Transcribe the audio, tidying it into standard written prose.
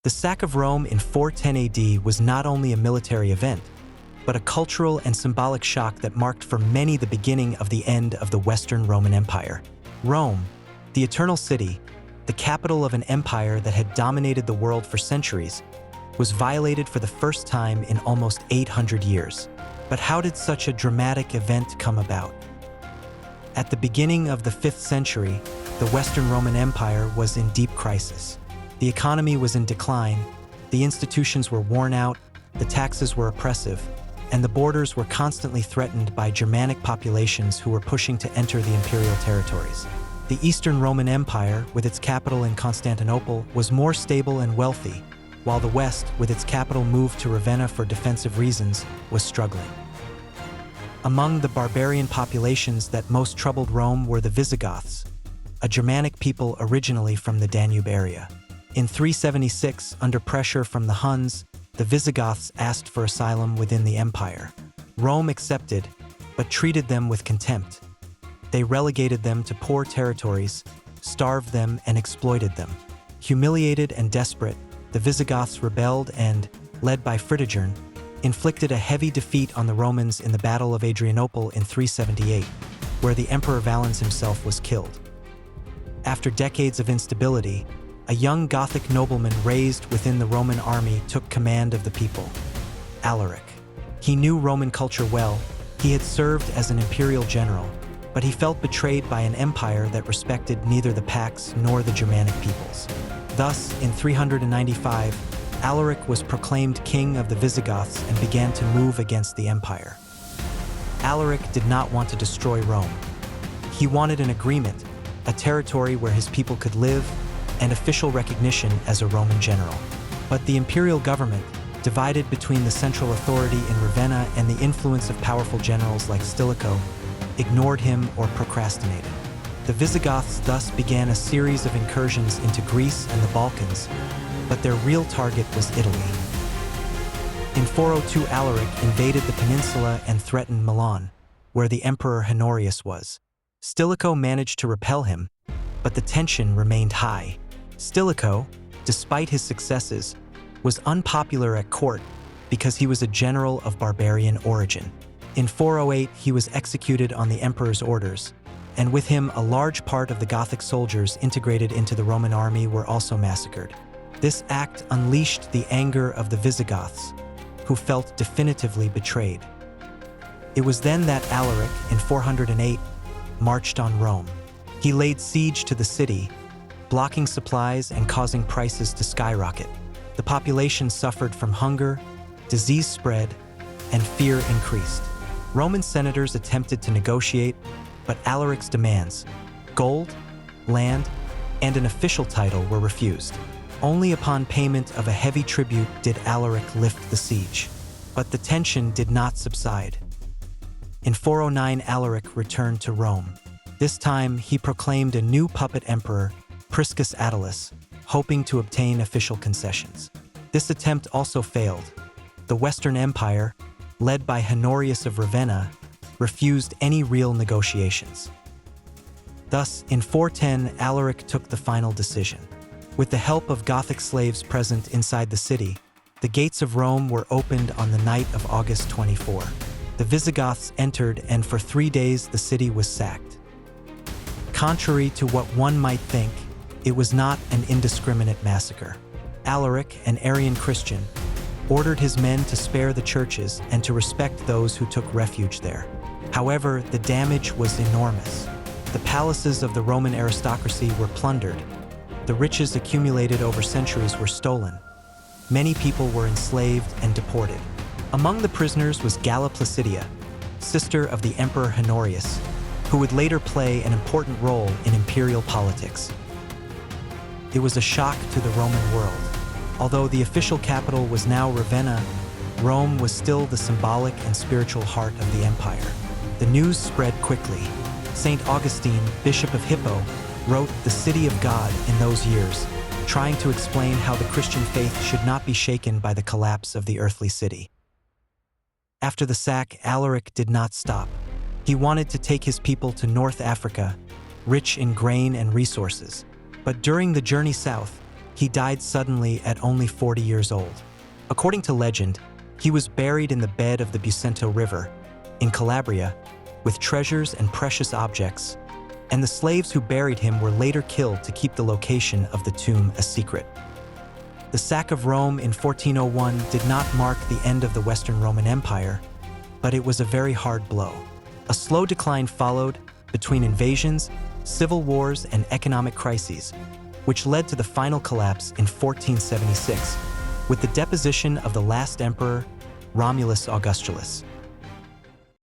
The sack of Rome in 410 AD was not only a military event, but a cultural and symbolic shock that marked for many the beginning of the end of the Western Roman Empire. Rome, the Eternal City, the capital of an empire that had dominated the world for centuries, was violated for the first time in almost 800 years. But how did such a dramatic event come about? At the beginning of the 5th century, the Western Roman Empire was in deep crisis. The economy was in decline, the institutions were worn out, the taxes were oppressive, and the borders were constantly threatened by Germanic populations who were pushing to enter the imperial territories. The Eastern Roman Empire, with its capital in Constantinople, was more stable and wealthy, while the West, with its capital moved to Ravenna for defensive reasons, was struggling. Among the barbarian populations that most troubled Rome were the Visigoths, a Germanic people originally from the Danube area. In 376, under pressure from the Huns, the Visigoths asked for asylum within the empire. Rome accepted, but treated them with contempt. They relegated them to poor territories, starved them, and exploited them. Humiliated and desperate, the Visigoths rebelled and, led by Fritigern, inflicted a heavy defeat on the Romans in the Battle of Adrianople in 378, where the Emperor Valens himself was killed. After decades of instability, a young Gothic nobleman raised within the Roman army took command of the people, Alaric. He knew Roman culture well, he had served as an imperial general, but he felt betrayed by an empire that respected neither the Pax nor the Germanic peoples. Thus, in 395, Alaric was proclaimed king of the Visigoths and began to move against the empire. Alaric did not want to destroy Rome. He wanted an agreement, a territory where his people could live, and official recognition as a Roman general. But the imperial government, divided between the central authority in Ravenna and the influence of powerful generals like Stilicho, ignored him or procrastinated. The Visigoths thus began a series of incursions into Greece and the Balkans, but their real target was Italy. In 402, Alaric invaded the peninsula and threatened Milan, where the Emperor Honorius was. Stilicho managed to repel him, but the tension remained high. Stilicho, despite his successes, was unpopular at court because he was a general of barbarian origin. In 408, he was executed on the emperor's orders, and with him a large part of the Gothic soldiers integrated into the Roman army were also massacred. This act unleashed the anger of the Visigoths, who felt definitively betrayed. It was then that Alaric, in 408, marched on Rome. He laid siege to the city, blocking supplies and causing prices to skyrocket. The population suffered from hunger, disease spread, and fear increased. Roman senators attempted to negotiate, but Alaric's demands, gold, land, and an official title were refused. Only upon payment of a heavy tribute did Alaric lift the siege. But the tension did not subside. In 409, Alaric returned to Rome. This time, he proclaimed a new puppet emperor, Priscus Attalus, hoping to obtain official concessions. This attempt also failed. The Western Empire, led by Honorius of Ravenna, refused any real negotiations. Thus, in 410, Alaric took the final decision. With the help of Gothic slaves present inside the city, the gates of Rome were opened on the night of August 24. The Visigoths entered, and for 3 days the city was sacked. Contrary to what one might think, it was not an indiscriminate massacre. Alaric, an Arian Christian, ordered his men to spare the churches and to respect those who took refuge there. However, the damage was enormous. The palaces of the Roman aristocracy were plundered. The riches accumulated over centuries were stolen. Many people were enslaved and deported. Among the prisoners was Galla Placidia, sister of the Emperor Honorius, who would later play an important role in imperial politics. It was a shock to the Roman world. Although the official capital was now Ravenna, Rome was still the symbolic and spiritual heart of the empire. The news spread quickly. Saint Augustine, Bishop of Hippo, wrote The City of God in those years, trying to explain how the Christian faith should not be shaken by the collapse of the earthly city. After the sack, Alaric did not stop. He wanted to take his people to North Africa, rich in grain and resources. But during the journey south, He died suddenly at only 40 years old. According to legend, he was buried in the bed of the Busento River, in Calabria, with treasures and precious objects, and the slaves who buried him were later killed to keep the location of the tomb a secret. The sack of Rome in 1401 did not mark the end of the Western Roman Empire, but it was a very hard blow. A slow decline followed between invasions, civil wars, and economic crises, which led to the final collapse in 1476, with the deposition of the last emperor, Romulus Augustulus.